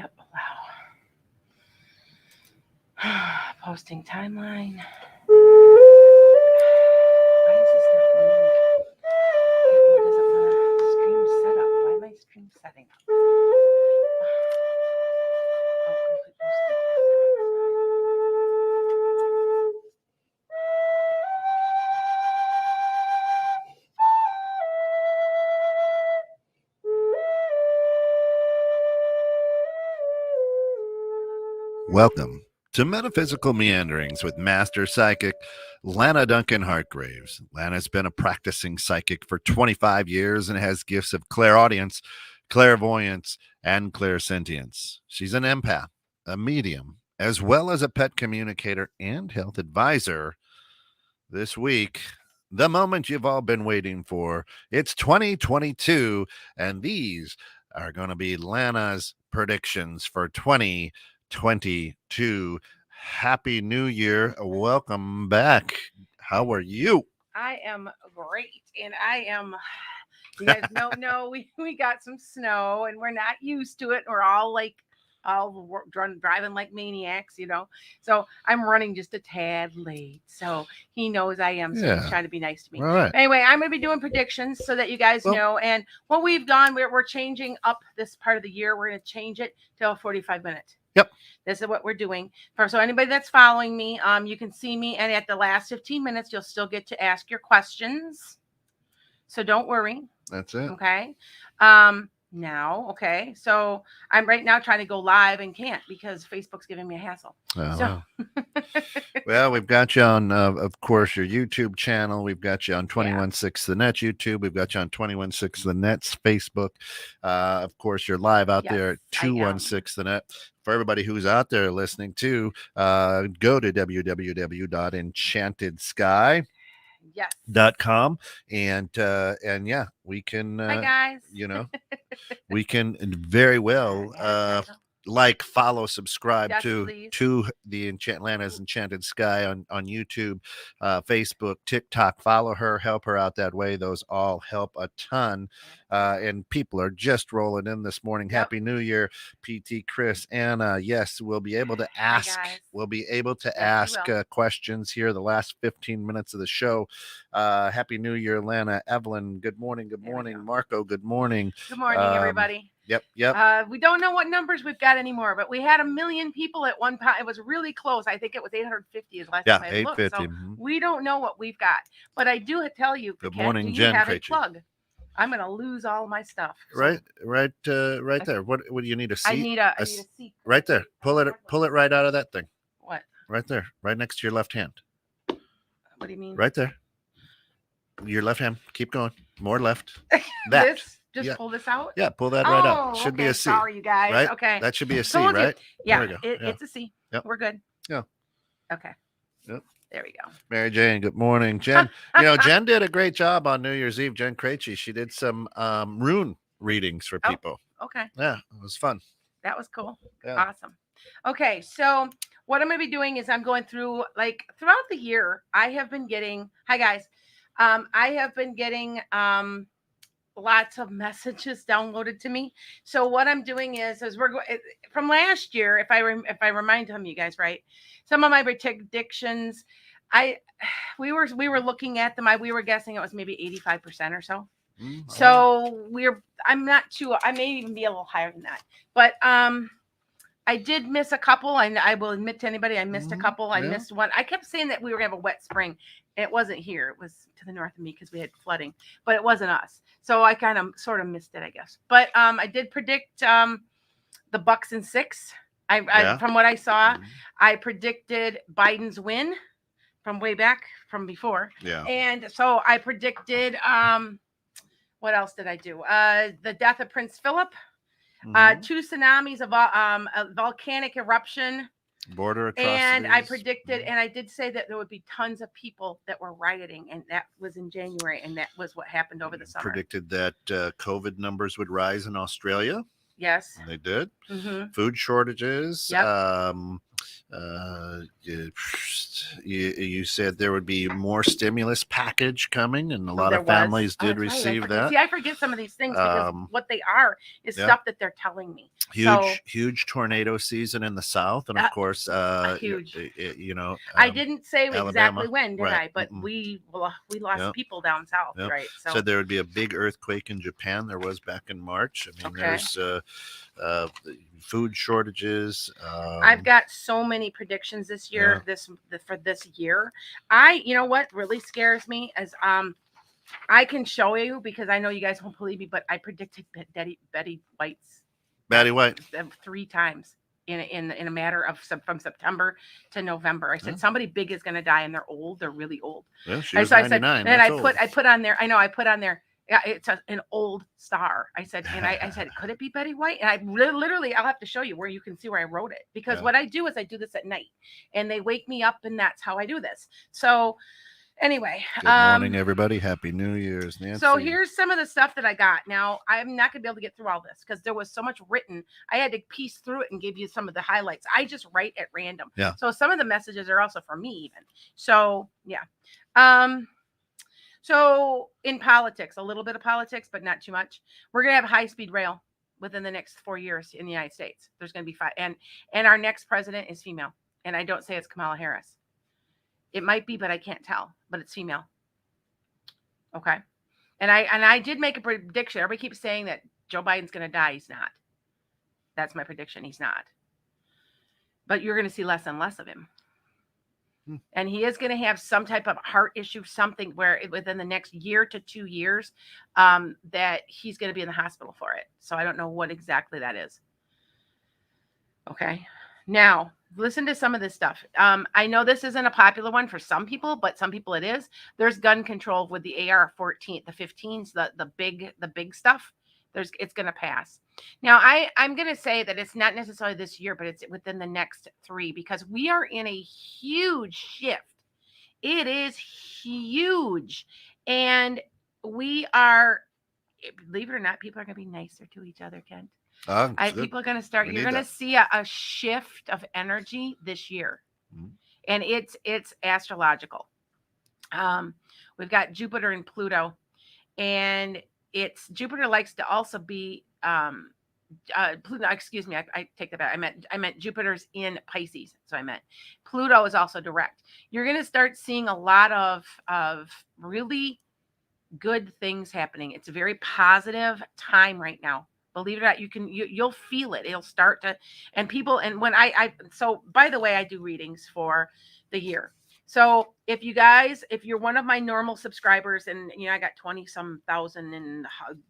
Yep, allow. Posting timeline. Why is this not going? It doesn't want to stream setup. Why am I stream setting up? Oh, complete posting. Welcome to Metaphysical Meanderings with Master Psychic Lana Duncan Hartgraves. Lana's been a practicing psychic for 25 years and has gifts of clairaudience, clairvoyance, and clairsentience. She's an empath, a medium, as well as a pet communicator and health advisor. This week, the moment you've all been waiting for. It's 2022, and these are going to be Lana's predictions for 2022. Happy New Year. Welcome back. How are you? I am great, and I am. You guys know we got some snow, and we're not used to it. We're all driving like maniacs, So I'm running just a tad late. So he knows I am. So he's trying to be nice to me. All right. Anyway, I'm going to be doing predictions so that you guys know. And what we've done, we're changing up this part of the year. We're going to change it to a 45 minute. Yep. This is what we're doing. So anybody that's following me, you can see me. And at the last 15 minutes, you'll still get to ask your questions. So don't worry. That's it. Okay. Okay. So I'm right now trying to go live and can't because Facebook's giving me a hassle. Well, we've got you on, of course, your YouTube channel. We've got you on 216 The Net YouTube. We've got you on 216 The Net's Facebook. Of course, you're live out there at 216 The Net. For everybody who's out there listening to, go to www.enchantedSky.com and yeah, we can hi guys. We can very well follow, subscribe to the Lana's Enchanted Sky on YouTube, Facebook, TikTok. Follow her, help her out that way. Those all help a ton. And people are just rolling in this morning. Yep. Happy New Year, PT, Chris, Anna. Yes, we'll be able to ask. We'll be able to ask questions here the last 15 minutes of the show. Happy New Year, Lana. Evelyn, good morning. Good morning. Marco, good morning. Good morning, everybody. Yep. We don't know what numbers we've got anymore, but we had 1 million people at one time. It was really close. I think it was 850 is last time I looked. 850. So we don't know what we've got. But I do tell you, good morning, Jen. You have a plug. I'm going to lose all my stuff. So. Right there. What do you need? A seat? I need a seat. Right there. Pull it right out of that thing. What? Right there. Right next to your left hand. What do you mean? Right there. Your left hand. Keep going. More left. That. Pull this out? Yeah, pull that right out. Should be a C. Sorry, you guys. Right? Okay. That should be a C, right? Yeah, it's a C. Yep. We're good. Yeah. Okay. Yep. There we go. Mary Jane, good morning. Jen, Jen did a great job on New Year's Eve. Jen Krejci, she did some rune readings for people. Oh, okay. Yeah, it was fun. That was cool. Yeah. Awesome. Okay, so what I'm going to be doing is I'm going through, throughout the year, I have been getting, hi guys, I have been getting lots of messages downloaded to me. So what I'm doing is we're going from last year. If I remind some of you guys, right? Some of my predictions, we were looking at them. We were guessing it was maybe 85% or so. Mm-hmm. So I'm not too. I may even be a little higher than that. But I did miss a couple. I will admit to anybody, I missed a couple. I missed one. I kept saying that we were going to have a wet spring. It wasn't here. It was to the north of me because we had flooding, but it wasn't us. So I kind of sort of missed it, I guess. But I did predict the Bucks in 6. I from what I saw, I predicted Biden's win from way back from before. Yeah. And so I predicted what else did I do? The death of Prince Philip, 2 tsunamis, of a volcanic eruption. Border atrocities. And I predicted, and I did say that there would be tons of people that were rioting, and that was in January, and that was what happened over the summer. Predicted that COVID numbers would rise in Australia. Yes. They did. Mm-hmm. Food shortages. Yep. You said there would be more stimulus package coming, and a lot There of was. families Oh, did that's right. receive that. See, I forget some of these things because what they are is Yeah. stuff that they're telling me. Huge tornado season in the south, and of course, huge. you know, I didn't say Alabama, exactly when, did right. I? But we lost Yep. people down south, Yep. right? So said there would be a big earthquake in Japan. There was back in March. I mean, there's food shortages. I've got so many predictions this year. For this year, you know what really scares me is I can show you because I know you guys won't believe me, but I predicted Betty White's 3 times in a matter of from September to November. I said somebody big is going to die, and they're old. They're really old. Well, she was 99. And I put on there. I know I put on there. Yeah, it's an old star. I said, could it be Betty White? And I literally, I'll have to show you where you can see where I wrote it because what I do is I do this at night, and they wake me up, and that's how I do this. So. Anyway, good morning, everybody. Happy New Year's, Nancy. So here's some of the stuff that I got. Now, I'm not going to be able to get through all this because there was so much written. I had to piece through it and give you some of the highlights. I just write at random. Yeah. So some of the messages are also for me even. So, yeah. So in politics, a little bit of politics, but not too much. We're going to have high-speed rail within the next 4 years in the United States. There's going to be 5. And our next president is female. And I don't say it's Kamala Harris. It might be, but I can't tell. But it's female. Okay. And I did make a prediction. Everybody keeps saying that Joe Biden's going to die. He's not. That's my prediction. He's not. But you're going to see less and less of him. And he is going to have some type of heart issue, something where within the next year to 2 years, that he's going to be in the hospital for it. So I don't know what exactly that is. Okay. Now, listen to some of this stuff. I know this isn't a popular one for some people, but some people it is. There's gun control with the AR-14, the 15s, the big stuff. It's going to pass. Now, I'm going to say that it's not necessarily this year, but it's within the next 3 because we are in a huge shift. It is huge. And we are, believe it or not, people are going to be nicer to each other, Kent. People are going to start. You're going to see a shift of energy this year, and it's astrological. We've got Jupiter and Pluto, and Jupiter likes to also be Pluto. Excuse me, I take that back. I meant Jupiter's in Pisces, so I meant Pluto is also direct. You're going to start seeing a lot of really good things happening. It's a very positive time right now. Believe it or not, you'll feel it. It'll start to, and people, and when so by the way, I do readings for the year. So if you're one of my normal subscribers, and I got 20-some thousand and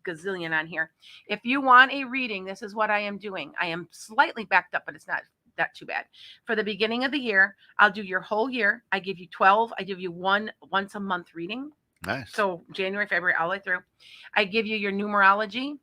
gazillion on here. If you want a reading, this is what I am doing. I am slightly backed up, but it's not that too bad. For the beginning of the year, I'll do your whole year. I give you 12. I give you once a month reading. Nice. So January, February, all the way through. I give you your numerology.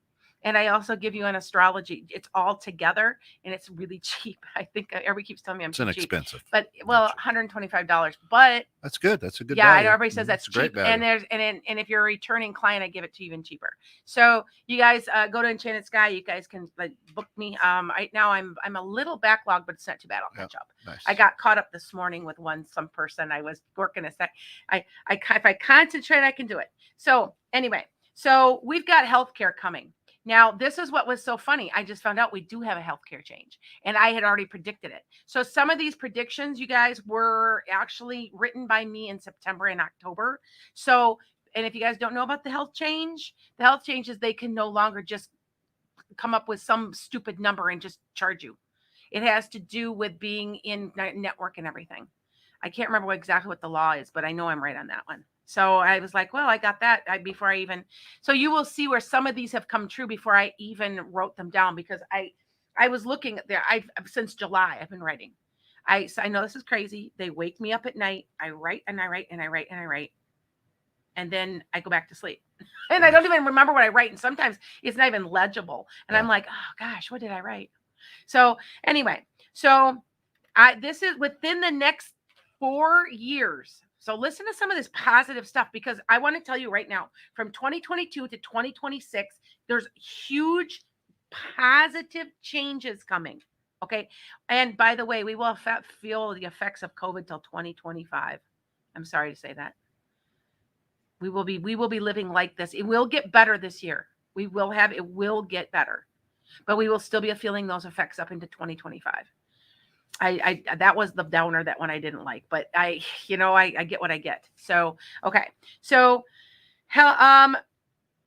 And I also give you an astrology. It's all together, and it's really cheap. I think everybody keeps telling me I'm cheap. It's inexpensive. But $125. But that's good. That's a good. Yeah, value. Everybody says that's cheap. And and if you're a returning client, I give it to you even cheaper. So you guys go to Enchanted Sky. You guys can book me. Right now I'm a little backlogged, but it's not too bad. I'll catch up. Nice. I got caught up this morning with some person. I was working a sec. If I concentrate, I can do it. So anyway, so we've got healthcare coming. Now, this is what was so funny. I just found out we do have a healthcare change, and I had already predicted it. So some of these predictions, you guys, were actually written by me in September and October. So, and if you guys don't know about the health change is they can no longer just come up with some stupid number and just charge you. It has to do with being in network and everything. I can't remember exactly what the law is, but I know I'm right on that one. So I was like, well, I got that before I even, so you will see where some of these have come true before I even wrote them down, because I was looking at there. Since July, I've been writing. I know this is crazy. They wake me up at night. I write and I write and I write and I write. And then I go back to sleep and I don't even remember what I write. And sometimes it's not even legible. And I'm like, oh gosh, what did I write? So anyway, this is within the next 4 years. So listen to some of this positive stuff, because I want to tell you right now, from 2022 to 2026, there's huge positive changes coming. Okay. And by the way, we will feel the effects of COVID till 2025. I'm sorry to say that. We will be living like this. It will get better this year. It will get better. But we will still be feeling those effects up into 2025. I that was the downer, that one I didn't like, but I get what I get. So, okay. So,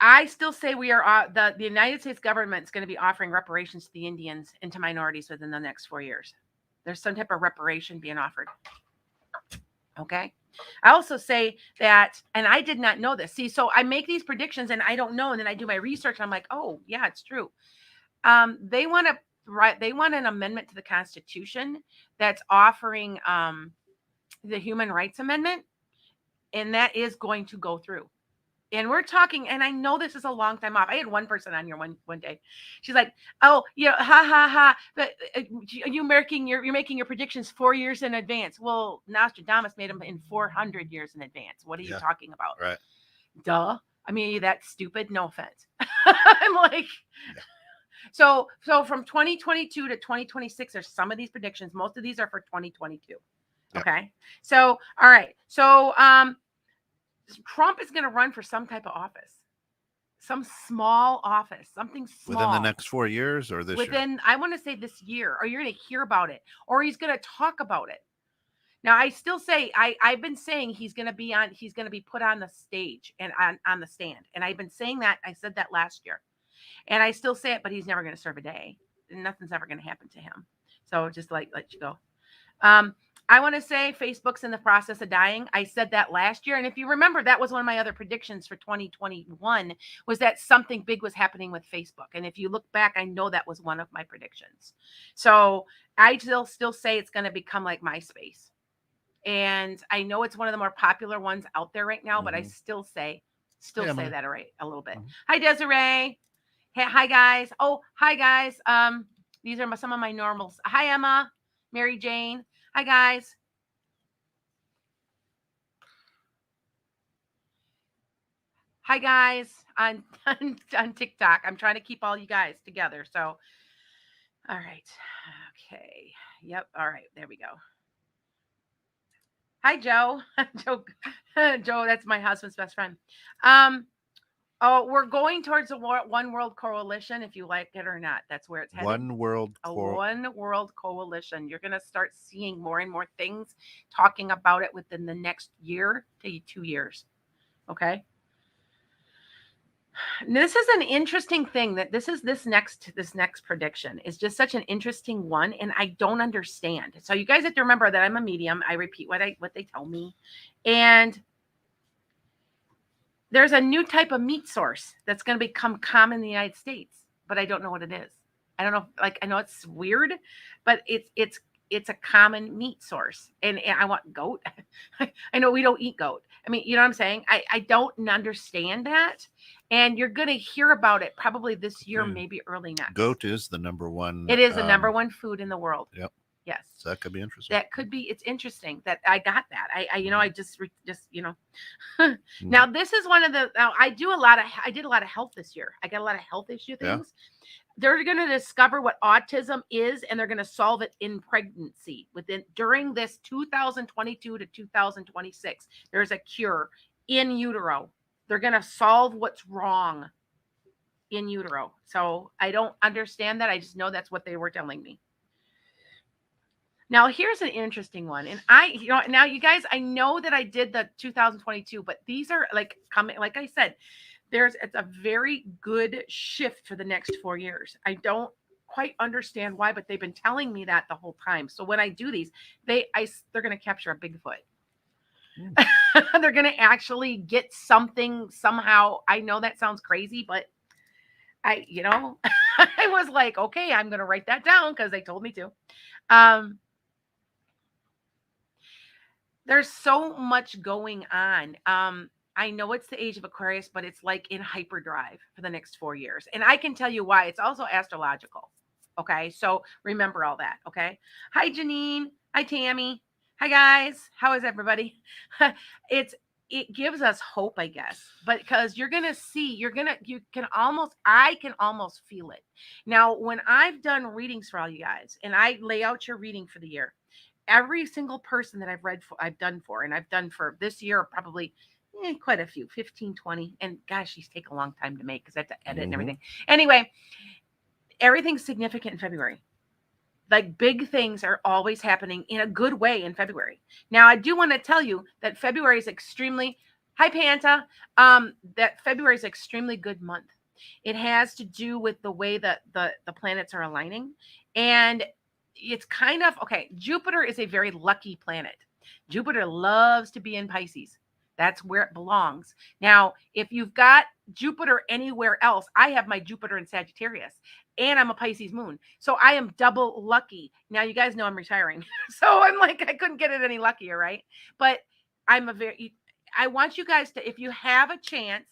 I still say we are the United States government is going to be offering reparations to the Indians and to minorities within the next 4 years. There's some type of reparation being offered. Okay. I also say that, and I did not know this. See, so I make these predictions and I don't know, and then I do my research and I'm like, oh yeah, it's true. They want an amendment to the Constitution that's offering the Human Rights Amendment, and that is going to go through. And we're talking, and I know this is a long time off. I had one person on here one day. She's like, "Oh, ha ha ha! But you're making your predictions 4 years in advance." Well, Nostradamus made them in 400 years in advance. What are you talking about? Right. Duh. I mean, are you that stupid? No offense. I'm like, so from 2022 to 2026, there's some of these predictions. Most of these are for 2022. Yep. Okay. So, all right. So, Trump is going to run for some type of office, some small office, something small. Within the next 4 years or this year? I want to say this year, or you're going to hear about it, or he's going to talk about it. Now, I still say, I've been saying he's going to be put on the stage and on the stand. And I've been saying that. I said that last year. And I still say it, but he's never going to serve a day. Nothing's ever going to happen to him. So just let you go. I want to say Facebook's in the process of dying. I said that last year. And if you remember, that was one of my other predictions for 2021, was that something big was happening with Facebook. And if you look back, I know that was one of my predictions. So I still say it's going to become like MySpace. And I know it's one of the more popular ones out there right now, but I still say that a little bit. Hi, Desiree. Hey, hi, guys. Oh, hi, guys. These are some of my normals. Hi, Emma, Mary Jane. Hi, guys. Hi, guys, on TikTok. I'm trying to keep all you guys together. So, all right. Okay. Yep. All right. There we go. Hi, Joe. Joe, that's my husband's best friend. Oh, we're going towards a one world coalition, if you like it or not. That's where it's headed. One world coalition. You're going to start seeing more and more things talking about it within the next year to 2 years. Okay. This is an interesting thing, that this next prediction is just such an interesting one, and I don't understand. So you guys have to remember that I'm a medium. I repeat what they tell me, and there's a new type of meat source that's going to become common in the United States, but I don't know what it is. I don't know. Like, I know it's weird, but it's a common meat source, and I want goat. I know we don't eat goat. I mean, you know what I'm saying? I don't understand that. And you're going to hear about it probably this year, maybe early next. Goat is the number one. It is the number one food in the world. Yep. Yes. So that could be interesting. That could be. It's interesting that I got that. I just Now, this is one of the. Now, I did a lot of health this year. I got a lot of health issue things. Yeah. They're going to discover what autism is, and they're going to solve it in pregnancy during this 2022 to 2026. There's a cure in utero. They're going to solve what's wrong in utero. So I don't understand that. I just know that's what they were telling me. Now, here's an interesting one. And now you guys, I know that I did the 2022, but these are like coming, like I said, it's a very good shift for the next 4 years. I don't quite understand why, but they've been telling me that the whole time. So when I do these, they're going to capture a Bigfoot. They're going to actually get something somehow. I know that sounds crazy, but I was like, okay, I'm going to write that down because they told me to. There's so much going on. I know it's the age of Aquarius, but it's like in hyperdrive for the next 4 years. And I can tell you why. It's also astrological. Okay. So remember all that. Okay. Hi, Janine. Hi, Tammy. Hi, guys. How is everybody? it gives us hope, I guess, but because you're going to see, I can almost feel it. Now, when I've done readings for all you guys and I lay out your reading for the year, every single person that I've done for, and I've done for this year, probably quite a few, 15, 20. And gosh, these take a long time to make because I have to edit and everything. Anyway, everything's significant in February. Like big things are always happening in a good way in February. Now, I do want to tell you that February is extremely, hi Panta, that February is extremely good month. It has to do with the way that the planets are aligning. And it's kind of, okay, Jupiter is a very lucky planet. Jupiter loves to be in Pisces. That's where it belongs. Now, if you've got Jupiter anywhere else, I have my Jupiter in Sagittarius and I'm a Pisces moon. So I am double lucky. Now you guys know I'm retiring. So I'm like, I couldn't get it any luckier, right? But I want you guys to, if you have a chance,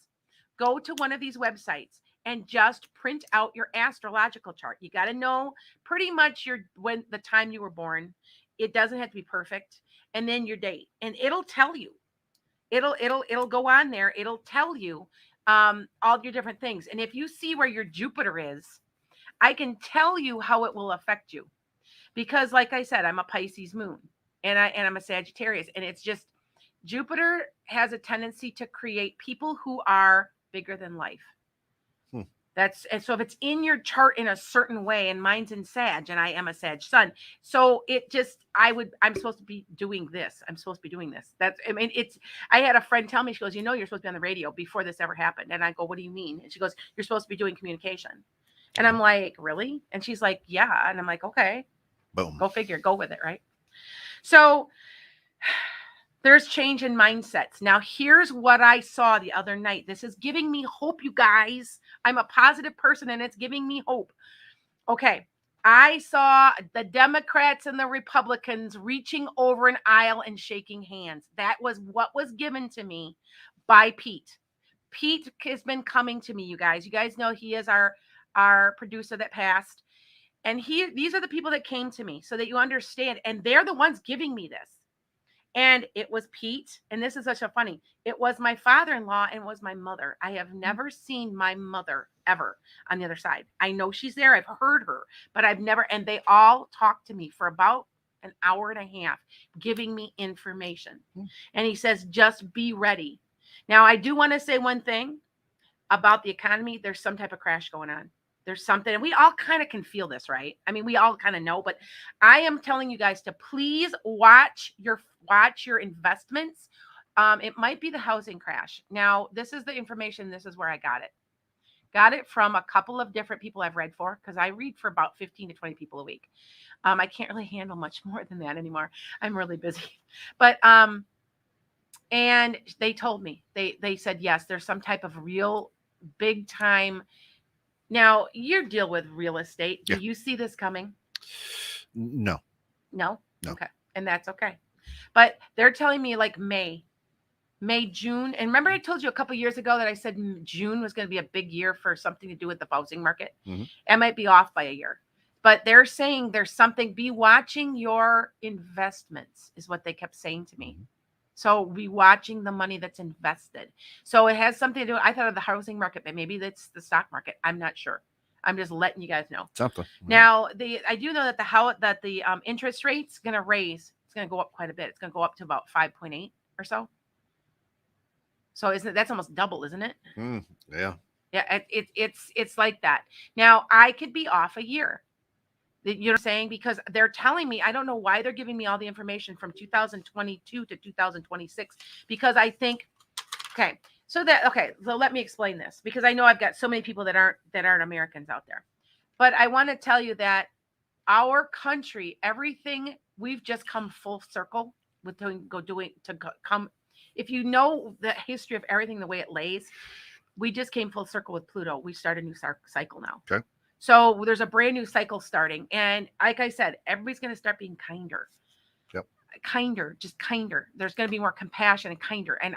go to one of these websites and just print out your astrological chart. You got to know pretty much when the time you were born. It doesn't have to be perfect. And then your date. And it'll tell you. It'll go on there. It'll tell you all your different things. And if you see where your Jupiter is, I can tell you how it will affect you. Because like I said, I'm a Pisces moon and I'm a Sagittarius. And it's just Jupiter has a tendency to create people who are bigger than life. And so if it's in your chart in a certain way, and mine's in Sag, and I am a Sag sun, so it just, I'm supposed to be doing this. I'm supposed to be doing this. I had a friend tell me, she goes, you're supposed to be on the radio before this ever happened. And I go, what do you mean? And she goes, you're supposed to be doing communication. And I'm like, really? And she's like, yeah. And I'm like, okay, boom, go figure, go with it. Right. So there's change in mindsets. Now, here's what I saw the other night. This is giving me hope, you guys. I'm a positive person and it's giving me hope. Okay. I saw the Democrats and the Republicans reaching over an aisle and shaking hands. That was what was given to me by Pete. Pete has been coming to me, you guys. You guys know he is our producer that passed. And these are the people that came to me so that you understand. And they're the ones giving me this. And it was Pete, and this is such a funny, it was my father-in-law and it was my mother. I have never seen my mother ever on the other side. I know she's there. I've heard her, but I've never, and they all talked to me for about an hour and a half, giving me information. And he says, just be ready. Now, I do want to say one thing about the economy. There's some type of crash going on. There's something, and we all kind of can feel this, right? I mean, we all kind of know, but I am telling you guys to please watch your investments. It might be the housing crash. Now, this is the information. This is where I got it. Got it from a couple of different people I've read for, because I read for about 15 to 20 people a week. I can't really handle much more than that anymore. I'm really busy. But and they told me, they said, yes, there's some type of real big time. Now, you deal with real estate. Do you see this coming? No. Okay. And that's okay. But they're telling me like May, June. And remember I told you a couple of years ago that I said June was going to be a big year for something to do with the housing market? I might be off by a year. But they're saying there's something, be watching your investments is what they kept saying to me. So be watching the money that's invested. So it has something to do. I thought of the housing market, but maybe that's the stock market. I'm not sure. I'm just letting you guys know. Something. Now, I do know that the interest rate's going to raise. It's going to go up quite a bit. It's going to go up to about 5.8 or so. So that's almost double, isn't it? Yeah. Yeah. It's like that. Now, I could be off a year. You know what I'm saying? Because they're telling me, I don't know why they're giving me all the information from 2022 to 2026, because I think, so let me explain this, because I know I've got so many people that aren't Americans out there. But I want to tell you that our country, everything, we've just come full circle with come. If you know the history of everything, the way it lays, we just came full circle with Pluto. We start a new cycle now. Okay. So there's a brand new cycle starting. And like I said, everybody's going to start being kinder. Yep. Kinder, just kinder. There's going to be more compassion and kinder. And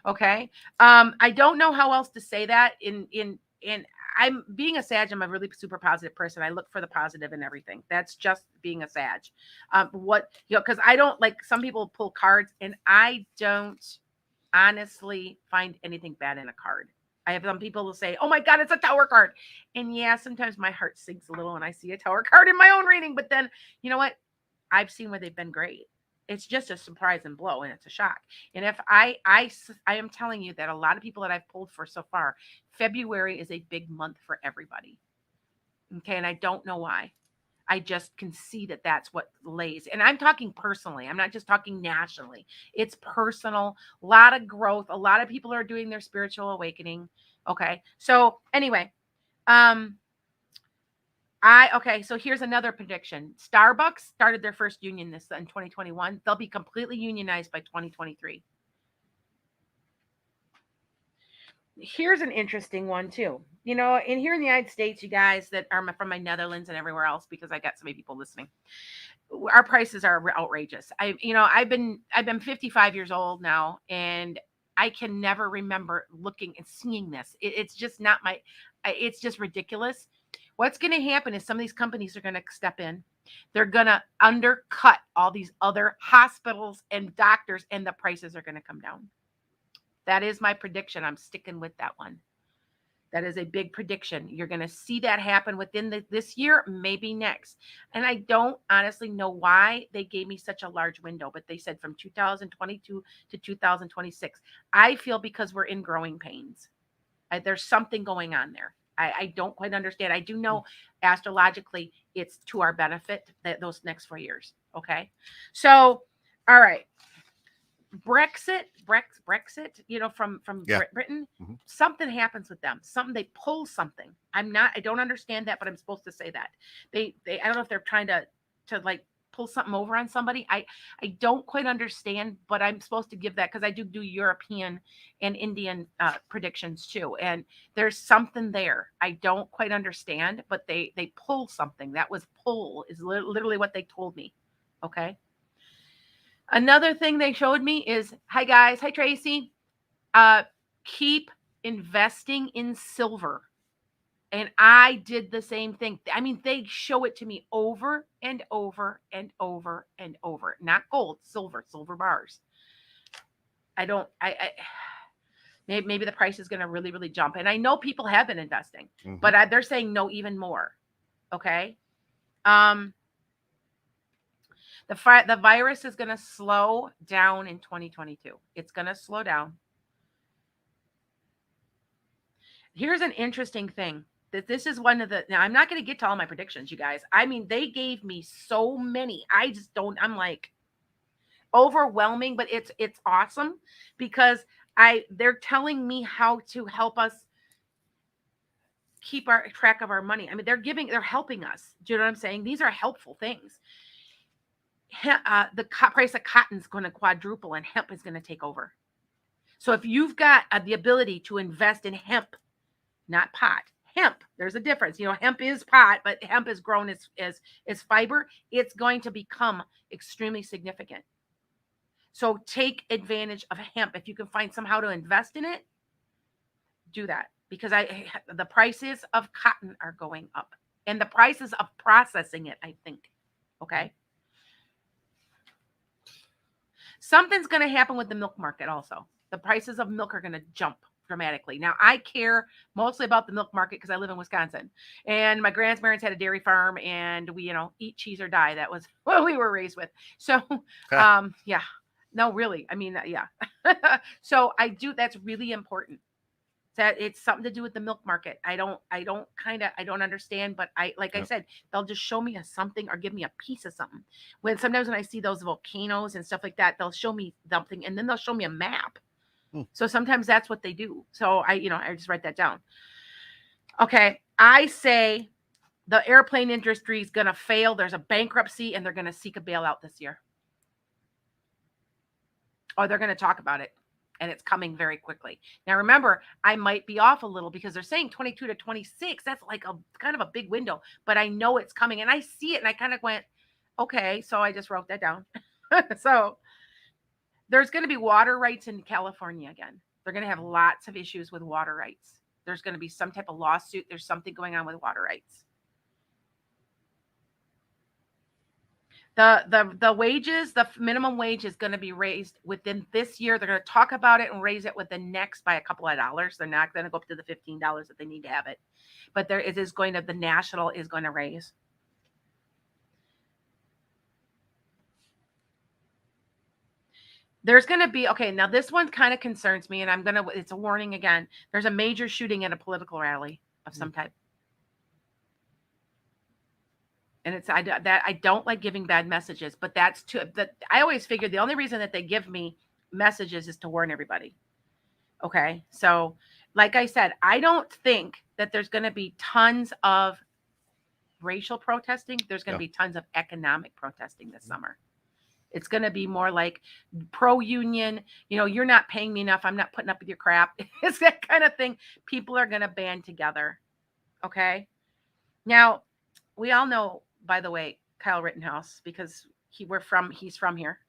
okay. I don't know how else to say that. I I'm being a Sag. I'm a really super positive person. I look for the positive in everything. That's just being a Sag. Because I don't like, some people pull cards and I don't honestly find anything bad in a card. I have some people who say, "Oh my God, it's a Tower card," and yeah, sometimes my heart sinks a little when I see a Tower card in my own reading. But then, you know what? I've seen where they've been great. It's just a surprise and blow, and it's a shock. And if I am telling you that a lot of people that I've pulled for so far, February is a big month for everybody. Okay, and I don't know why. I just can see that that's what lays. And I'm talking personally. I'm not just talking nationally. It's personal. A lot of growth. A lot of people are doing their spiritual awakening. Okay. So anyway, okay, so here's another prediction. Starbucks started their first union in 2021. They'll be completely unionized by 2023. Here's an interesting one too. You know, in here in the United States, you guys that are from my Netherlands and everywhere else, because I got so many people listening, our prices are outrageous. I've been 55 years old now, and I can never remember looking and seeing this. It's just not it's just ridiculous. What's going to happen is some of these companies are going to step in. They're going to undercut all these other hospitals and doctors, and the prices are going to come down. That is my prediction. I'm sticking with that one. That is a big prediction. You're going to see that happen within this year, maybe next. And I don't honestly know why they gave me such a large window, but they said from 2022 to 2026. I feel because we're in growing pains. There's something going on there. I don't quite understand. I do know astrologically it's to our benefit that those next 4 years. Okay. So, all right. Brexit, from Britain, something happens with them. They pull something. I don't understand that, but I'm supposed to say that. I don't know if they're trying to like pull something over on somebody. I don't quite understand, but I'm supposed to give that because I do European and Indian predictions too. And there's something there. I don't quite understand, but they pull something. That was pull is literally what they told me. Okay. Another thing they showed me is, hi guys, hi Tracy, keep investing in silver. And I did the same thing. I mean, they show it to me over and over and over and over. Not gold, silver bars. Maybe the price is going to really, really jump. And I know people have been investing, but they're saying no, even more. Okay. The virus is going to slow down in 2022. It's going to slow down. Here's an interesting thing. This is one of the, now I'm not going to get to all my predictions, you guys. I mean, they gave me so many. I'm like overwhelming, but it's awesome because they're telling me how to help us keep our track of our money. I mean, they're helping us. Do you know what I'm saying? These are helpful things. The price of cotton is going to quadruple and hemp is going to take over. So if you've got the ability to invest in hemp, not pot, hemp, there's a difference. You know, hemp is pot, but hemp is grown as fiber. It's going to become extremely significant. So take advantage of hemp. If you can find somehow to invest in it, do that, because the prices of cotton are going up and the prices of processing it, I think. Okay. Something's going to happen with the milk market also. The prices of milk are going to jump dramatically. Now, I care mostly about the milk market because I live in Wisconsin and my grandparents had a dairy farm and we, eat cheese or die. That was what we were raised with. So, yeah, no, really. I mean, yeah. So that's really important. That it's something to do with the milk market. I don't understand, but I said, they'll just show me something or give me a piece of something. Sometimes when I see those volcanoes and stuff like that, they'll show me something and then they'll show me a map. So sometimes that's what they do. So I just write that down. Okay. I say the airplane industry is going to fail. There's a bankruptcy and they're going to seek a bailout this year. Or they're going to talk about it. And it's coming very quickly. Now, remember, I might be off a little because they're saying 22 to 26. That's like a kind of a big window, but I know it's coming and I see it and I kind of went, okay. So I just wrote that down. So there's going to be water rights in California again. They're going to have lots of issues with water rights. There's going to be some type of lawsuit. There's something going on with water rights. The wages, the minimum wage is going to be raised within this year. They're going to talk about it and raise it within next by a couple of dollars. They're not going to go up to the $15 that they need to have it. But there it is going to, the national is going to raise. There's going to be, okay, now this one kind of concerns me, and it's a warning again. There's a major shooting at a political rally of some type. And I don't like giving bad messages, but I always figured the only reason that they give me messages is to warn everybody. Okay. So like I said, I don't think that there's going to be tons of racial protesting. There's going to be tons of economic protesting this summer. It's going to be more like pro-union, you're not paying me enough. I'm not putting up with your crap. It's that kind of thing. People are going to band together. Okay. Now, we all know, by the way, Kyle Rittenhouse, because he's from here.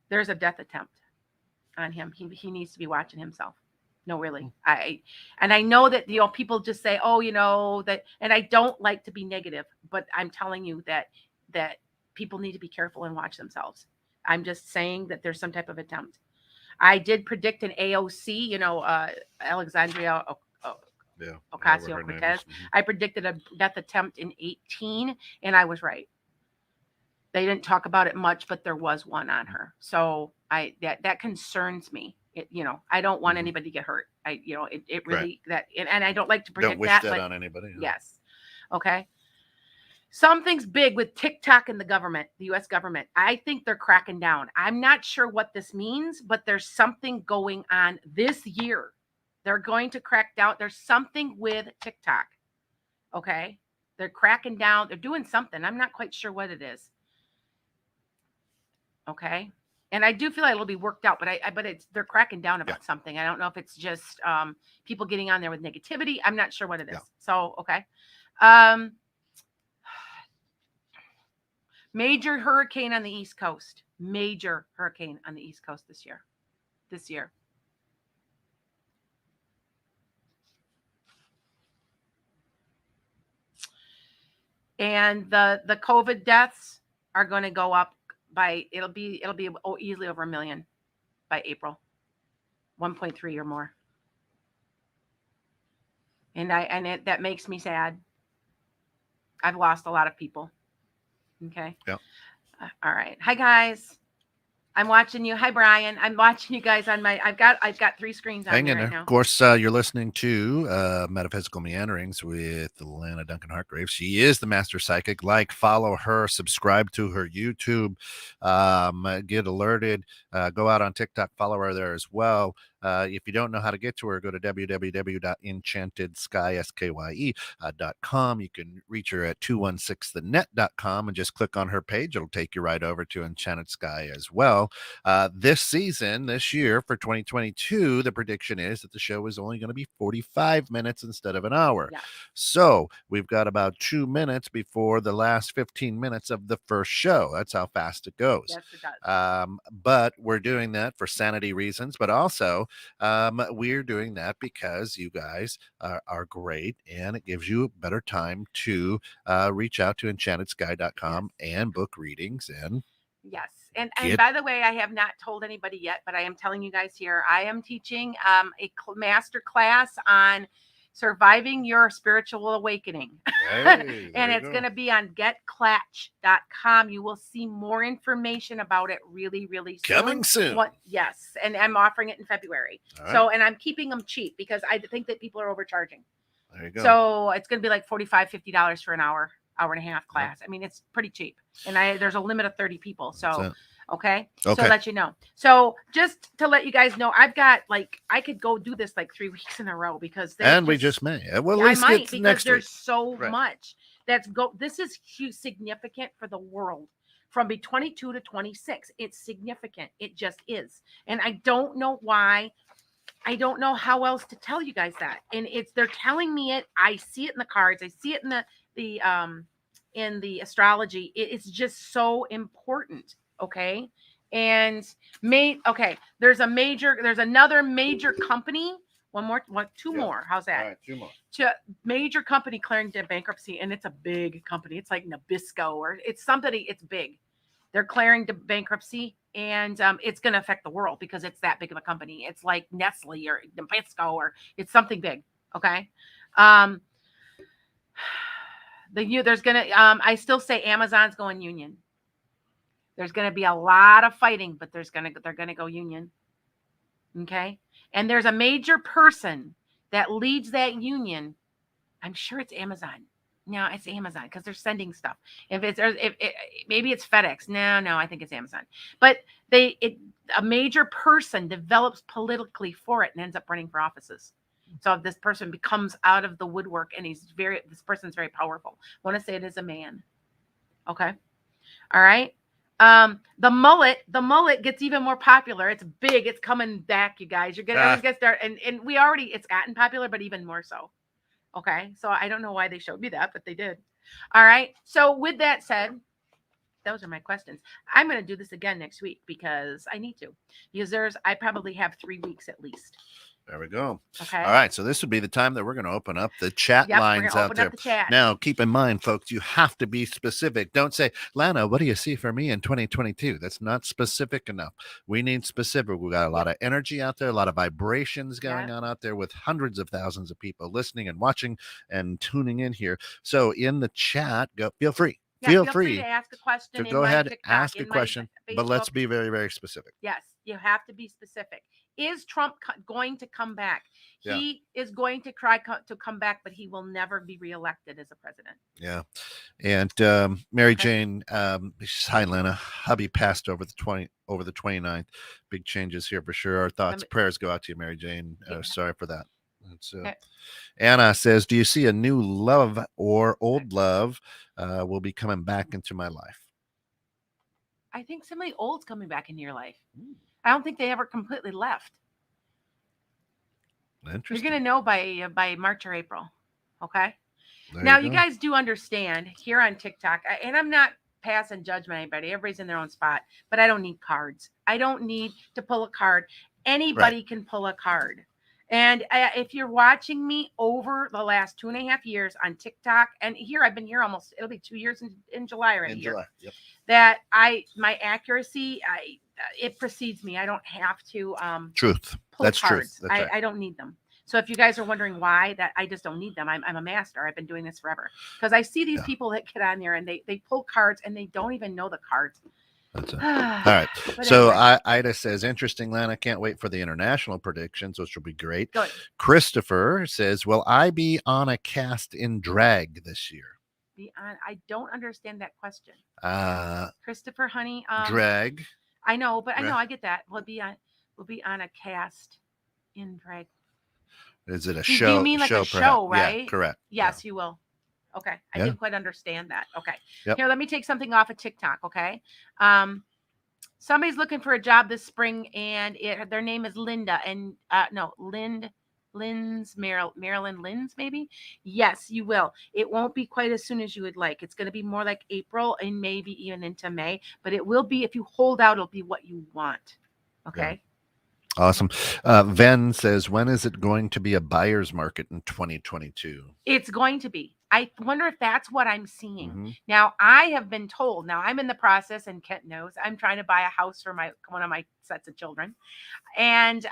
There's a death attempt on him. He needs to be watching himself. No, really. I know that, people just say, oh, that, and I don't like to be negative, but I'm telling you that people need to be careful and watch themselves. I'm just saying that there's some type of attempt. I did predict an AOC, Alexandria Ocasio-Cortez. I predicted a death attempt in 2018, and I was right. They didn't talk about it much, but there was one on her. So that concerns me. I don't want anybody to get hurt. It really, right. And I don't like to predict don't wish that on anybody. No. Yes. Okay. Something's big with TikTok and the government, the U.S. government. I think they're cracking down. I'm not sure what this means, but there's something going on this year. They're going to crack down. There's something with TikTok. Okay. They're cracking down. They're doing something. I'm not quite sure what it is. Okay. And I do feel like it'll be worked out, but they're cracking down about something. I don't know if it's just people getting on there with negativity. I'm not sure what it is. So, okay. Major hurricane on the East Coast. Major hurricane on the East Coast this year. And the COVID deaths are going to go up by, it'll be easily over 1 million by April, 1.3 or more. And that makes me sad. I've lost a lot of people. Okay. Yeah. All right. Hi guys. I'm watching you. Hi Brian. I'm watching you guys on I've got 3 screens on right now. Of course, you're listening to Metaphysical Meanderings with Lana Duncan Hartgrave. She is the master psychic. Follow her, subscribe to her YouTube, get alerted, go out on TikTok, follow her there as well. If you don't know how to get to her, go to www.enchantedskye.com. You can reach her at 216thenet.com and just click on her page. It'll take you right over to Enchanted Sky as well. This year for 2022, the prediction is that the show is only going to be 45 minutes instead of an hour. Yeah. So we've got about 2 minutes before the last 15 minutes of the first show. That's how fast it goes. Yes, it does. But we're doing that for sanity reasons, but also we're doing that because you guys are great, and it gives you better time to reach out to enchantedsky.com and book readings. And yes. And by the way, I have not told anybody yet, but I am telling you guys here, I am teaching a master class on surviving your spiritual awakening. Hey, and it's going to be on getclatch.com. You will see more information about it really, really soon. Coming soon. Yes. And I'm offering it in February. Right. So, and I'm keeping them cheap because I think that people are overcharging. There you go. So it's going to be like $45, $50 for an hour and a half class. Yep. I mean, it's pretty cheap. And there's a limit of 30 people. So, okay. So let you know. So just to let you guys know, I've got I could go do this 3 weeks in a row because we just may. Well, I might because next there's week. so much this is huge, significant for the world from 22 to 26. It's significant. It just is. And I don't know why. I don't know how else to tell you guys that. And they're telling me it. I see it in the cards. I see it in the astrology. It's just so important. Okay. And there's another major company Two more. How's that? All right, 2 more. Major company clearing to bankruptcy, and it's a big company. It's like Nabisco, or it's somebody. It's big. They're clearing to bankruptcy, and it's going to affect the world because it's that big of a company. It's like Nestle or Nabisco, or it's something big. Okay. There's gonna. I still say Amazon's going union. There's going to be a lot of fighting, but they're going to go union. Okay. And there's a major person that leads that union. I'm sure it's Amazon. No, it's Amazon because they're sending stuff. Maybe it's FedEx. No, I think it's Amazon. But a major person develops politically for it and ends up running for offices. So this person becomes out of the woodwork, and this person's very powerful. I want to say it is a man. Okay. All right. The mullet gets even more popular. It's big. It's coming back, you guys. Everyone's gonna start, and it's gotten popular, but even more so. Okay. So I don't know why they showed me that, but they did. All right. So with that said, those are my questions. I'm going to do this again next week because I need to, because I probably have 3 weeks at least. There we go. Okay. All right. So this would be the time that we're going to open up the chat lines out there. Now, keep in mind, folks, you have to be specific. Don't say, Lana, what do you see for me in 2022? That's not specific enough. We need specific. We got a lot of energy out there, a lot of vibrations going on out there with hundreds of thousands of people listening and watching and tuning in here. So in the chat, feel free. Feel free to ask a question. To go ahead and ask a question, but let's be very, very specific. Yes, you have to be specific. Is Trump going to come back? He is going to try to come back, but he will never be reelected as a president. Yeah. And Mary Jane, hi, Lana. Hubby passed over the 29th. Big changes here for sure. Our thoughts, prayers go out to you, Mary Jane. Sorry for that. Anna says, do you see a new love or old love will be coming back into my life? I think somebody old's coming back into your life. I don't think they ever completely left. Interesting. You're going to know by March or April. Okay. Now you guys do understand here on TikTok, and I'm not passing judgment on anybody. Everybody's in their own spot, but I don't need cards. I don't need to pull a card. Anybody can pull a card. And if you're watching me over the last 2.5 years on TikTok, and here I've been here it'll be 2 years in July right here. July, yep. That my accuracy, it precedes me. I don't have to truth. Pull That's cards. Truth. That's right. I don't need them. So if you guys are wondering why, that I just don't need them. I'm a master. I've been doing this forever because I see these people that get on there and they pull cards and they don't even know the cards. That's it. All right. So Ida says, interesting, Lana. Can't wait for the international predictions, which will be great. Good. Christopher says, will I be on a cast in drag this year? I don't understand that question. Christopher, honey. Drag. I know, but I know I get that. We'll be on a cast in drag. Is it a show? You mean like a show, right? Yeah, correct. Yes, you will. Okay. I didn't quite understand that. Okay. Yep. Here, let me take something off of TikTok. Okay. Somebody's looking for a job this spring and their name is Linda and Marilyn Linds, maybe. Yes, you will. It won't be quite as soon as you would like. It's going to be more like April and maybe even into May, but it will be, if you hold out, it'll be what you want. Okay. Yeah. Awesome. Ven says, when is it going to be a buyer's market in 2022? It's going to be. I wonder if that's what I'm seeing. Mm-hmm. Now, I have been told, now I'm in the process, and Kent knows, I'm trying to buy a house for one of my sets of children. And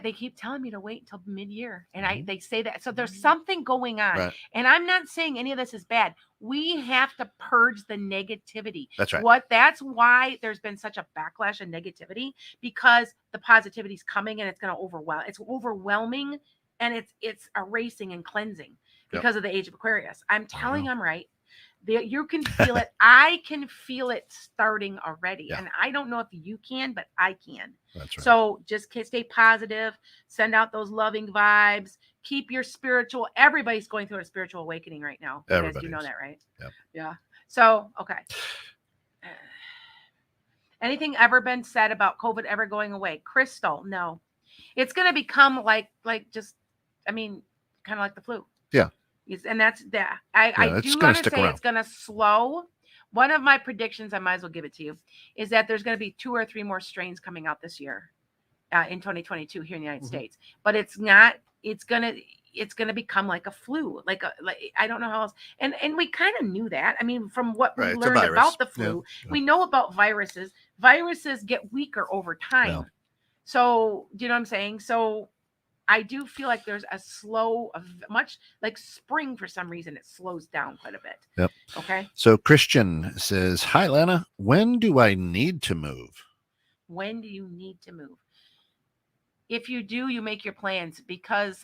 they keep telling me to wait until mid-year. And they say that. So there's something going on. Right. And I'm not saying any of this is bad. We have to purge the negativity. That's right. That's why there's been such a backlash of negativity, because the positivity is coming and it's going to overwhelm. It's overwhelming and it's erasing and cleansing because of the age of Aquarius. I'm telling you, I'm right. You can feel it. I can feel it starting already. Yeah. And I don't know if you can, but I can. That's right. So just stay positive, send out those loving vibes, keep your spiritual, everybody's going through a spiritual awakening right now. You guys do know that, right? Yep. Yeah. So, okay. Anything ever been said about COVID ever going away? Crystal, no. It's going to become kind of like the flu. Yeah. And that's that. I do want to say it's going to slow. One of my predictions, I might as well give it to you, is that there's going to be 2 or 3 more strains coming out this year. in 2022 here in the United States. But it's not. It's gonna become like a flu, like I don't know how else. And we kind of knew that. I mean, from what we learned about the flu, we know about viruses. Viruses get weaker over time. Yeah. So do you know what I'm saying? So I do feel like there's much like spring for some reason. It slows down quite a bit. Yep. Okay. So Christian says, "Hi, Lana. When do I need to move?" When do you need to move? If you do, you make your plans, because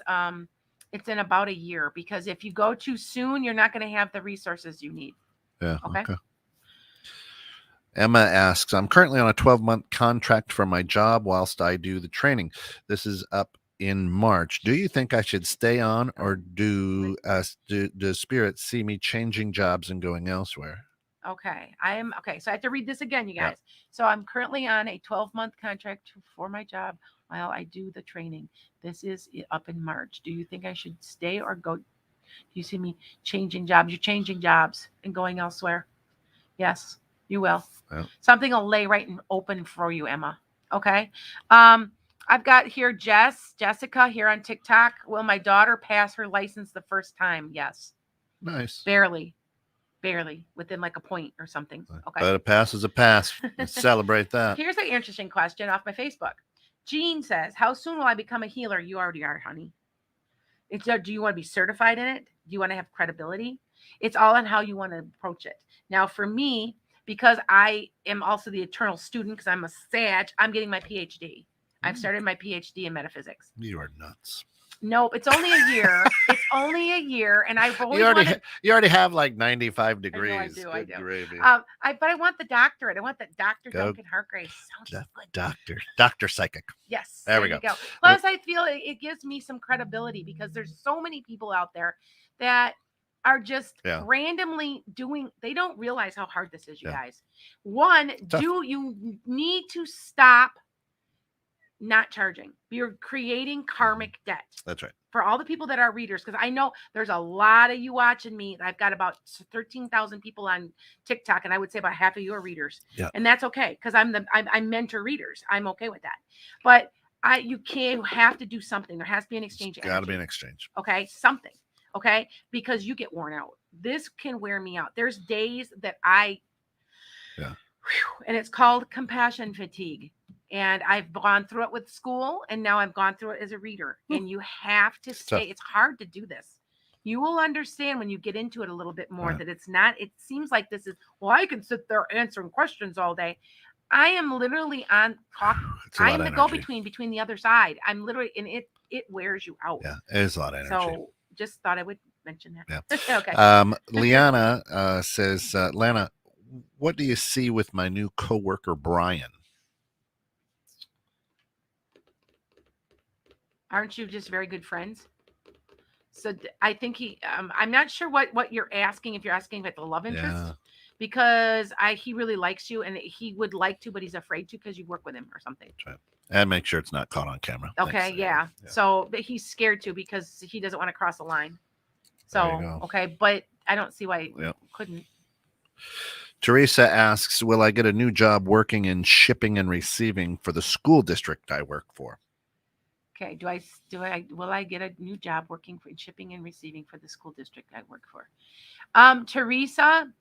it's in about a year. Because if you go too soon, you're not going to have the resources you need. Yeah. Okay. Emma asks, "I'm currently on a 12-month contract for my job whilst I do the training. This is up in March. Do you think I should stay on, or do spirits see me changing jobs and going elsewhere?" Okay. So I have to read this again, you guys. Yeah. So I'm currently on a 12-month contract for my job while I do the training. This is up in March. Do you think I should stay or go? Do you see me changing jobs? You're changing jobs and going elsewhere. Yes, you will. Yeah. Something will lay right and open for you, Emma. Okay. I've got here Jessica here on TikTok. Will my daughter pass her license the first time? Yes. Nice. Barely within like a point or something. Okay. But a pass is a pass. Let's celebrate that. Here's an interesting question off my Facebook. Jean says, "How soon will I become a healer?" You already are, honey. Do you want to be certified in it? Do you want to have credibility? It's all on how you want to approach it. Now, for me, because I am also the eternal student, because I'm a Sag, I'm getting my PhD. I've started my PhD in metaphysics. You are nuts. Nope, it's only a year. It's only a year, and I've always you already have like 95 degrees. I do. Gravy. But I want the doctorate. I want the Dr. Duncan Hargrave. Sounds good. Doctor Psychic. Yes. There we go. Plus, I feel it gives me some credibility, because there's so many people out there that are just randomly doing. They don't realize how hard this is, you guys. One, you need to stop not charging. You're creating karmic debt. That's right. For all the people that are readers, because I know there's a lot of you watching me. I've got about 13,000 people on TikTok, and I would say about half of you are readers. Yeah. And that's okay, because I mentor readers. I'm okay with that. But you have to do something. There has to be an exchange. Got to be an exchange. Okay, something. Okay, because you get worn out. This can wear me out. There's days that and it's called compassion fatigue. And I've gone through it with school, and now I've gone through it as a reader. And you have to stay. It's hard to do this. You will understand when you get into it a little bit more that it's not. It seems like this is, well, I can sit there answering questions all day. I am literally on talk. I am the go-between between the other side. I'm literally, and it wears you out. Yeah, it is a lot of energy. So just thought I would mention that. Yeah. Okay. Liana says, "Lana, what do you see with my new coworker Brian?" Aren't you just very good friends? So I think I'm not sure what you're asking, if you're asking about the love interest, because he really likes you, and he would like to, but he's afraid to because you work with him or something. That's right. And make sure it's not caught on camera. Okay. Thanks. Yeah. So but he's scared to, because he doesn't want to cross the line. So, okay. But I don't see why he couldn't. Teresa asks, "Will I get a new job working in shipping and receiving for the school district I work for?" Okay. Will I get a new job working in shipping and receiving for the school district I work for? Teresa,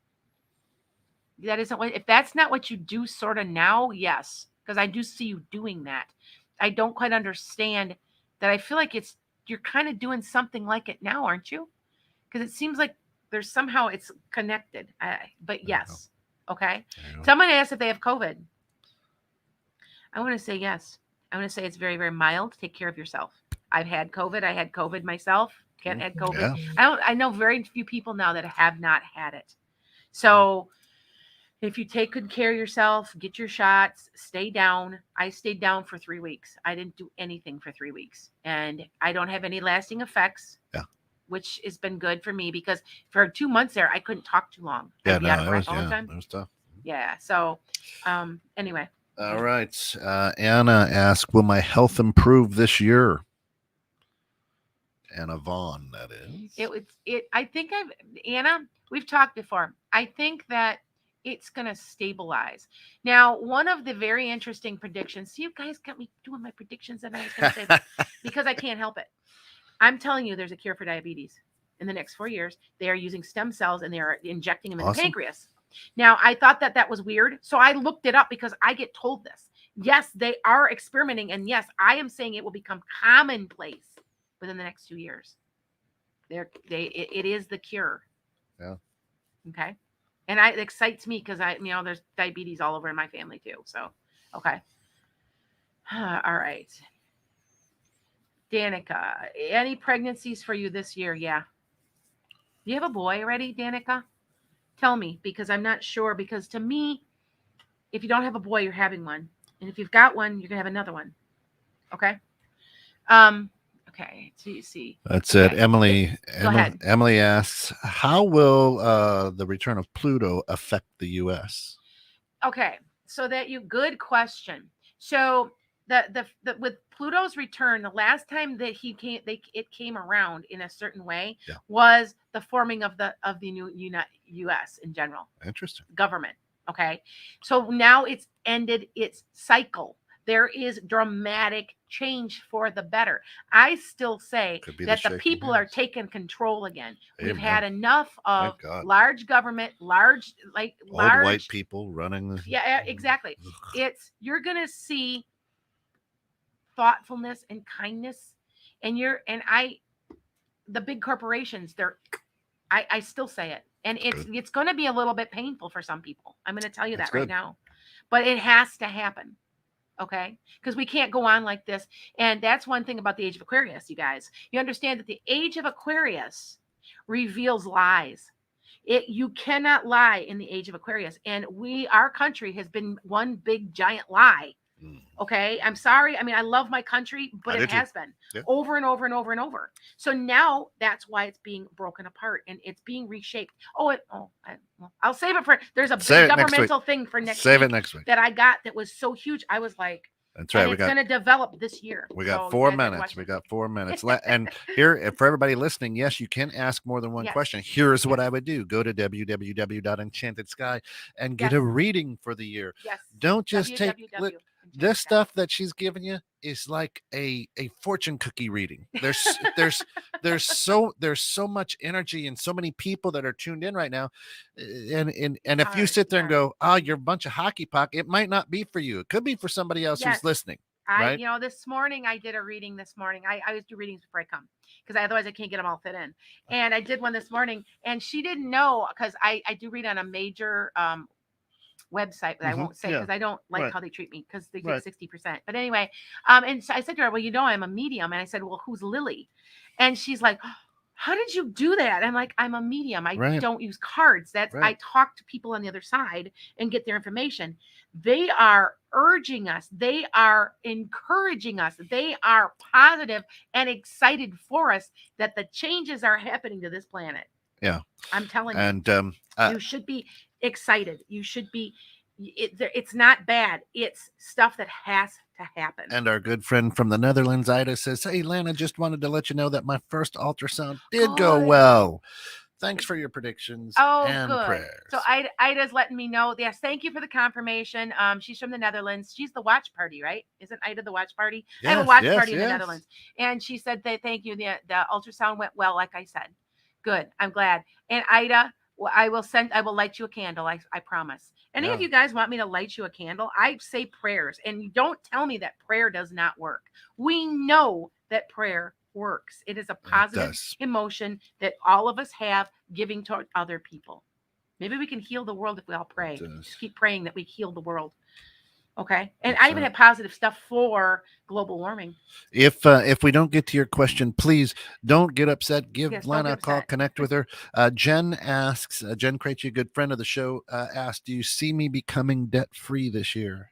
if that's not what you do sort of now, yes, because I do see you doing that. I don't quite understand that. I feel like you're kind of doing something like it now, aren't you? Because it seems like there's somehow it's connected. But yes. Okay. Someone asked if they have COVID. I want to say yes. I want to say it's very, very mild. Take care of yourself. I've had COVID. I had COVID myself. Can't had COVID. Yeah. I know very few people now that have not had it. So if you take good care of yourself, get your shots, stay down. I stayed down for 3 weeks. I didn't do anything for 3 weeks, and I don't have any lasting effects. Yeah. Which has been good for me, because for 2 months there, I couldn't talk too long. Yeah, no, that was tough. Yeah. So, anyway. All right. Anna asked, "Will my health improve this year?" Anna Vaughn, that is. I think Anna, we've talked before. I think that it's going to stabilize. Now, one of the very interesting predictions, see, you guys got me doing my predictions, and I was going to say that because I can't help it. I'm telling you, there's a cure for diabetes. In the next 4 years, they are using stem cells and they are injecting them in the pancreas. Now, I thought that was weird, so I looked it up because I get told this. Yes, they are experimenting, and yes, I am saying it will become commonplace within the next 2 years. It is the cure. Yeah. Okay. And it excites me because there's diabetes all over in my family too. So, okay. All right. Danica, any pregnancies for you this year? Yeah. Do you have a boy already, Danica? Tell me, because I'm not sure. Because to me, if you don't have a boy, you're having one. And if you've got one, you're going to have another one. Okay. Okay. So you see. That's it. Okay. Go ahead. Emily asks, how will the return of Pluto affect the U.S.? Okay. So good question. So the with Pluto's return, the last time that it came around in a certain way was the forming of the new U.S. in general. Interesting. Government. Okay. So now it's ended its cycle. There is dramatic change for the better. I still say that the people are taking control again. We've had enough of large government, large white people running. Yeah, exactly. You're going to see thoughtfulness and kindness, and the big corporations, I still say it. And it's going to be a little bit painful for some people. I'm going to tell you that right now. But it has to happen. Okay? Because we can't go on like this. And that's one thing about the age of Aquarius, you guys. You understand that the age of Aquarius reveals lies. You cannot lie in the age of Aquarius. And our country has been one big giant lie. Okay, I'm sorry. I mean, I love my country, but it has been over and over and over and over. So now that's why it's being broken apart and it's being reshaped. I'll save it for. There's a big governmental thing for next week. Save it next week. That I got that was so huge. I was like, that's right. It's going to develop this year. We got 4 minutes. We got 4 minutes. And here, for everybody listening, yes, you can ask more than one question. Here's what I would do. Go to www.enchantedsky and get a reading for the year. Yes. Don't just take this stuff that she's giving you is like a fortune cookie reading. There's so much energy and so many people that are tuned in right now. And if you sit there and go, oh, you're a bunch of hockey puck, it might not be for you. It could be for somebody else who's listening. Right? This morning I did a reading this morning. I always do readings before I come because otherwise I can't get them all fit in. And I did one this morning and she didn't know because I do read on a major website, but I won't say because I don't like how they treat me because they take 60%. But anyway, and so I said to her, well, I'm a medium. And I said, well, who's Lily? And she's like, how did you do that? I'm like, I'm a medium. I don't use cards. I talk to people on the other side and get their information. They are urging us. They are encouraging us. They are positive and excited for us that the changes are happening to this planet. Yeah. I'm telling you. And you should be excited. You should be. It's not bad. It's stuff that has to happen. And our good friend from the Netherlands, Ida, says, hey, Lana, just wanted to let you know that my first ultrasound did go well. Thanks for your predictions and prayers. So Ida's letting me know. Yes, thank you for the confirmation. She's from the Netherlands. She's the watch party, right? Isn't Ida the watch party? Yes, I have a watch party in the Netherlands. And she said that thank you. The ultrasound went well, like I said. Good. I'm glad. And Ida, I will light you a candle. I promise. Any of you guys want me to light you a candle? I say prayers, and you don't tell me that prayer does not work. We know that prayer works. It is a positive emotion that all of us have giving to other people. Maybe we can heal the world if we all pray. Just keep praying that we heal the world. Okay. And I even have positive stuff for global warming. If we don't get to your question, please don't get upset. Give Lana a call, connect with her. Jen asks, Jen Krejci, a good friend of the show, asked, do you see me becoming debt-free this year?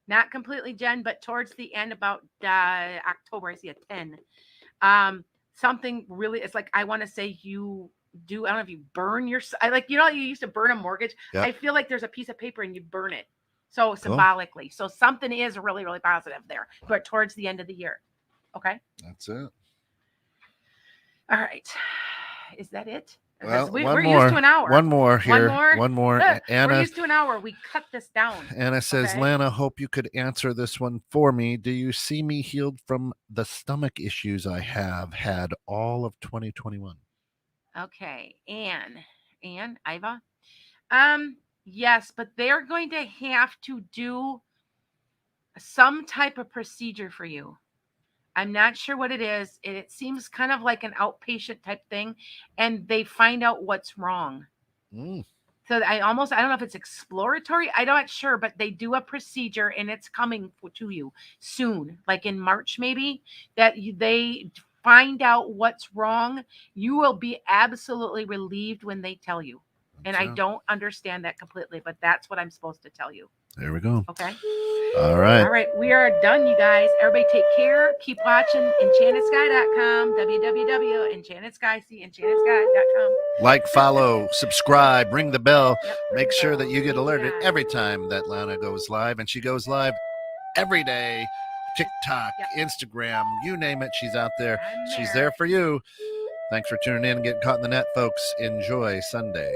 Not completely, Jen, but towards the end, about October, I see a 10. Something really, it's like, I want to say you do, I don't know if you burn your, you used to burn a mortgage. Yep. I feel like there's a piece of paper and you burn it. So symbolically. So something is really, really positive there, but towards the end of the year. Okay. That's it. All right. Is that it? Well, we're used to an hour. One more here. One more. Anna, we're used to an hour. We cut this down. Anna says, Lana, hope you could answer this one for me. Do you see me healed from the stomach issues I have had all of 2021? Okay. Anne, Iva. Yes, but they're going to have to do some type of procedure for you. I'm not sure what it is. It seems kind of like an outpatient type thing, and they find out what's wrong. So I don't know if it's exploratory. I'm not sure, but they do a procedure, and it's coming to you soon, like in March maybe, that they find out what's wrong. You will be absolutely relieved when they tell you. And I don't understand that completely, but that's what I'm supposed to tell you. There we go. Okay. All right. All right. We are done, you guys. Everybody take care. Keep watching EnchantedSky.com, www.EnchantedSky.com. Like, follow, subscribe, ring the bell. Yep, make sure that you get alerted every time that Lana goes live. And she goes live every day. TikTok, Instagram, you name it. She's out there. She's there for you. Thanks for tuning in and getting caught in the net, folks. Enjoy Sunday.